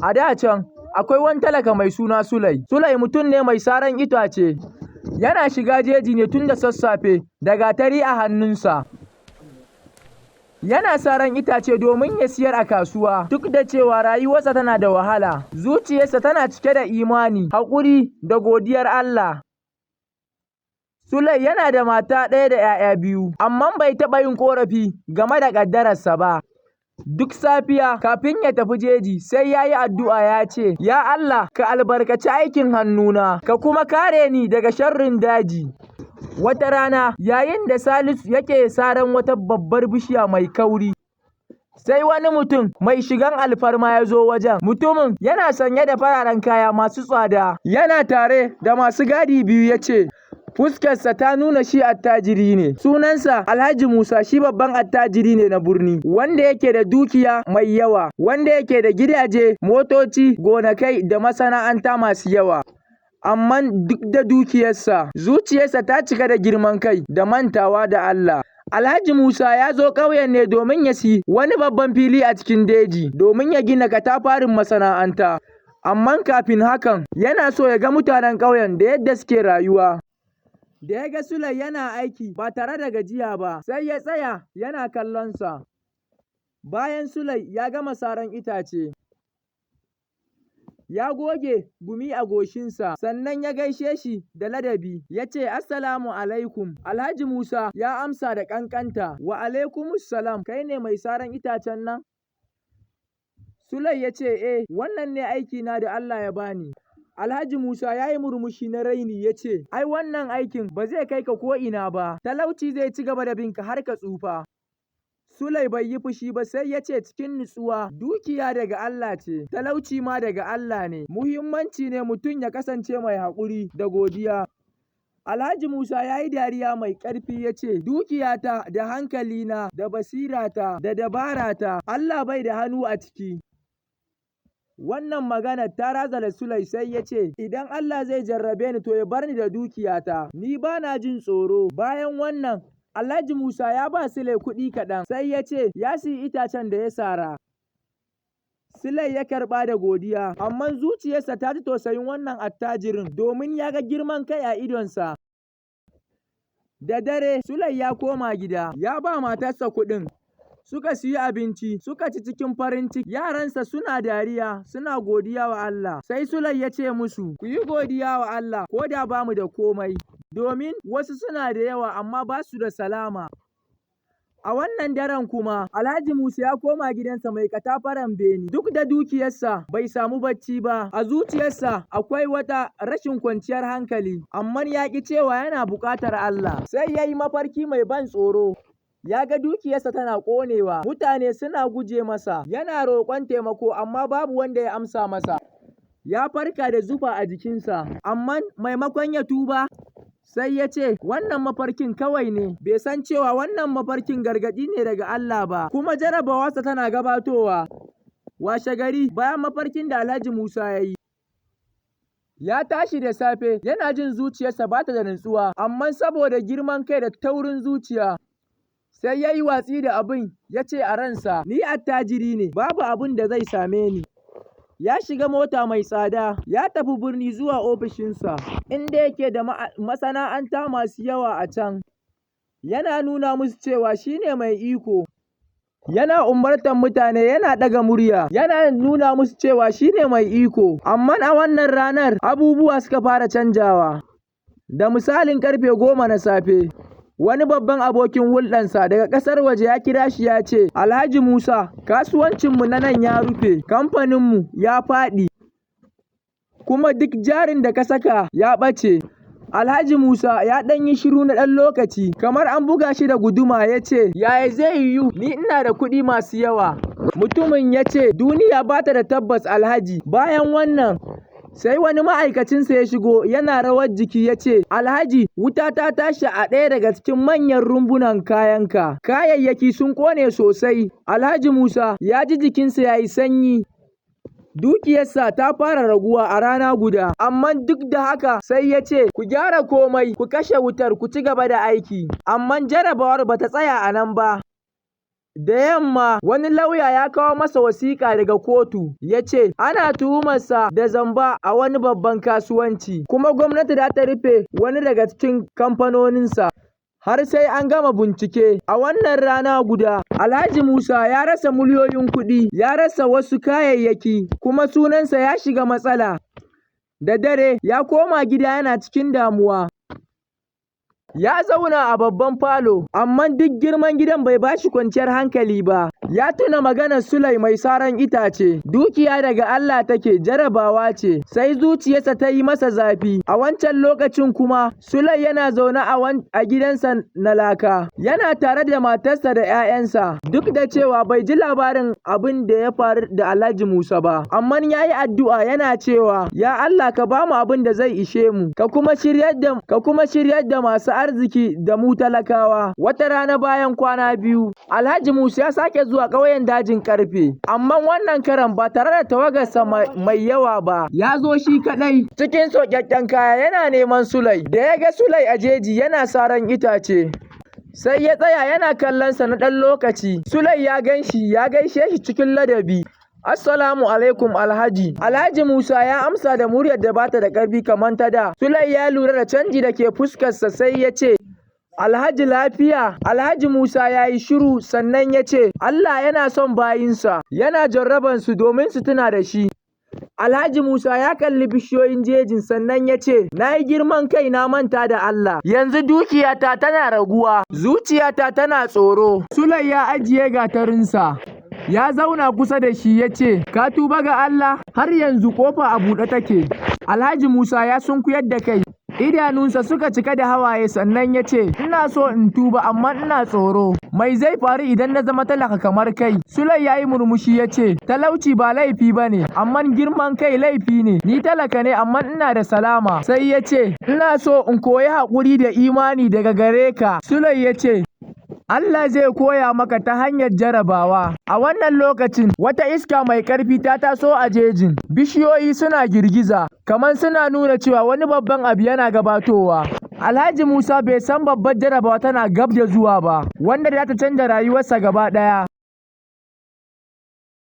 A da can, akwai wani talaka mai suna Sulai. Sulai mutum ne mai saran itace. Yana shiga jeji ne tun da sassafe da gatari a hannunsa. Yana saran itace domin ya siyar a kasuwa, duk da cewa rayuwarsa tana da wahala. Zuciyarsa tana cike da imani, haƙuri da godiyar Allah. Sulai yana da mata ɗaya da ‘ya'ya biyu, amma bai taɓa yin ƙorafi game da ƙaddararsa ba. Duk safiya kafin ya tafi jeji sai ya yi addu'a ya ce, “Ya Allah, ka albarkaci aikin hannuna, ka kuma kare ni daga sharrin daji.” Wata rana, yayin da Salisu yake saran wata babbar bishiya mai kauri, sai wani mutum mai shigan alfarma ya zo wajen. Mutumin yana sanye da fararen kaya masu tsada, yana tare da masu gadi biyu ya ce, fuskarsa ta nuna shi attajiri ne. Sunansa Alhaji Musa, shi babban attajiri ne na birni, wanda yake da dukiya mai yawa, wanda yake da gidaje, motoci, gonakai da masana'anta masu yawa. Amma duk da dukiyarsa, zuciyarsa ta cika da girman kai da mantawa da Allah. Alhaji Musa ya zo ƙauyen ne domin ya siyi wani babban fili a cikin daji, domin ya gina katafarin masana'anta. Amma kafin hakan, yana so ya ga mutanen ƙauyen da yadda suke rayuwa. Da ya ga Sulai yana aiki ba tare da gajiya ba, sai ya tsaya yana kallonsa. Bayan Sulai ya gama saran itace, ya goge gumi a goshinsa, sannan ya gaishe shi da ladabi, ya ce, “Assalamu alaikum.” Alhaji Musa ya amsa da ƙanƙanta, “Wa alaikumus salam, kai ne mai saran itacen nan?” Sulai ya ce, wannan ne aikina da Allah ya bani.” Alhaji Musa ya yi murmushi na raini ya ce, “Ai, wannan aikin ba zai kai ka ko'ina ba, talauci zai ci gaba da binka har ka tsufa.” Sulai bai yi fushi ba, sai ya ce cikin nutsuwa, dukiya daga Allah ce, talauci ma daga Allah ne, muhimmanci ne mutum ya kasance mai haƙuri da godiya. Alhaji Musa ya yi dariya mai ƙarfi ya ce, dukiyata da hankalina da basirata da dabarata, Allah bai da hannu a ciki. Wannan magana ta razana Sulai, sai ya ce, idan Allah zai jarrabe ni to ya bar ni da dukiyata, ni ba na jin tsoro. Bayan wannan, Alhaji Musa ya ba Sulai kuɗi kaɗan, sai ya ce ya siyi itacen da ya sara. Sulai ya karɓa da godiya, amma zuciyarsa ta ji tausayin wannan attajirin domin ya ga girman kai a idonsa. Da dare, Sulai ya koma gida, ya ba matarsa kuɗin. Suka siyi abinci, suka ci cikin farin ciki, yaransa suna dariya, suna godiya wa Allah. Sai Sulai ya ce musu, ku yi godiya wa Allah, ko da ba mu da komai, domin wasu suna da yawa amma ba su da salama. A wannan daren kuma, Alhaji Musa ya koma gidansa mai katafaren beni. Duk da dukiyarsa bai samu bacci ba, a zuciyarsa akwai wata rashin kwanciyar hankali, amma ya ƙi cewa yana buƙatar Allah. Sai ya yi mafarki mai ban tsoro. Ya ga dukiyarsa tana ƙonewa, mutane suna guje masa, yana roƙon taimako amma babu wanda ya amsa masa. Ya farka da zufa a jikinsa, amma maimakon ya tuba, sai ya ce wannan mafarkin kawai ne, bai san cewa wannan mafarkin gargaɗi ne daga Allah ba, kuma jarabawarsa tana gabatowa. Washe gari, bayan mafarkin da Alhaji Musa ya yi, ya tashi da safe yana jin zuciyarsa ba ta da nutsuwa, amma saboda girman kai da taurin zuciya, sai ya yi watsi da abin, ya ce a ransa, ni attajiri ne, babu abin da zai same ni. Ya shiga mota mai tsada, ya tafi birni zuwa ofishinsa, inda yake da masana'anta masu yawa a can. Yana nuna musu cewa shi ne mai iko. Yana umartar mutane, yana ɗaga murya, yana nuna musu cewa shi ne mai iko. Amma a wannan ranar, abubuwa suka fara canjawa. Da misalin ƙarfe 10 na safe, wani babban abokin hulɗansa daga ƙasar waje ya kira shi ya ce, Alhaji Musa, kasuwancinmu na nan ya rufe, kamfaninmu ya faɗi, kuma duk jarin da ka saka ya ɓace. Alhaji Musa ya ɗan yi shiru na ɗan lokaci, kamar an buga shi da guduma, ya ce, yaya zai yiwu, ni ina da kuɗi masu yawa. Mutumin ya ce, duniya ba ta da tabbas Alhaji. Bayan wannan, sai wani ma'aikacinsa ya shigo yana rawar jiki ya ce, Alhaji, wuta ta tashi a ɗaya daga cikin manyan rumbunan kayanka, kayayyaki sun ƙone sosai. Alhaji Musa ya ji jikinsa ya yi sanyi, dukiyarsa ta fara raguwa a rana guda, amma duk da haka sai ya ce, ku gyara komai, ku kashe wutar, ku ci gaba da aiki. Amma jarabawar ba ta tsaya a nan ba. Da yamma wani lauya ya kawo masa wasiƙa daga kotu ya ce ana tuhumarsa da zamba a wani babban kasuwanci kuma gwamnati za ta rufe wani daga cikin kamfanoninsa har sai an gama bincike. A wannan rana guda Alhaji Musa ya rasa miliyoyin kuɗi, ya rasa wasu kayayyaki kuma sunansa ya shiga matsala. Da dare ya koma gida yana cikin damuwa. Ya zauna a babban falo, amma duk girman gidan bai bashi kwanciyar hankali ba. Ya tuna maganar Sulai mai saran itace, dukiya daga Allah take, jarabawa ce, sai zuciyarsa ta yi masa zafi. A wancan lokacin kuma Sulai yana zaune a gidansa na laka, yana tare da matarsa da 'ya'yansa, duk da cewa bai ji labarin abin da ya faru da Alhaji Musa ba. Amma ya yi addu'a yana cewa, ya Allah ka ba mu abin da zai ishe mu, ka kuma shiryar da masu arziki da mu talakawa. Wata rana bayan kwana biyu, Alhaji Musa ya sake zuwa ƙauyen dajin ƙarfe, amma wannan karan ba tare da tawagarsa mai yawa ba. Ya zo shi kaɗai cikin soƙaƙƙen kaya yana neman Sulai. Da ya ga Sulai a jeji yana saran itace, sai ya tsaya yana kallonsa na ɗan lokaci. Sulai ya gan shi, ya gaishe shi cikin ladabi. Assalamu alaikum Alhaji. Alhaji Musa ya amsa da muryar da bata da ƙarfi kamar ta da. Sulai ya lura da canji da ke fuskarsa sai ya ce, Alhaji lafiya? Alhaji Musa ya yi shiru sannan ya ce, Allah yana son bayinsa, yana jarrabansu domin su tuna da shi. Alhaji Musa ya kalli bishiyoyin jejin sannan ya ce, na yi girman kai na manta da Allah, yanzu dukiyata tana raguwa, zuciyata tana tsoro. Sulai ya ajiye gatarinsa, ya zauna kusa da shi ya ce, ka tuba ga Allah? Har yanzu kofa a buɗe take. Alhaji Musa ya sunkuyar da kai, idanunsa suka cika da hawaye sannan ya ce, ina so in tuba amma ina tsoro. Mai zai faru idan na zama talaka kamar kai? Sulai ya yi murmushi ya ce, talauci ba laifi ba ne, amma girman kai laifi ne. Ni talaka ne amma ina da salama. Sai ya ce, ina so in koyi haƙuri da imani daga gare ka. Sulai ya ce, Allah zai koya maka ta hanyar jarabawa. A wannan lokacin wata iska mai ƙarfi ta taso a jejin. Bishiyoyi suna girgiza, kamar suna nuna cewa wani babban abu yana gabatowa. Alhaji Musa bai san babbar jarabawa tana gab da zuwa ba, wanda za ta canza rayuwarsa gaba ɗaya.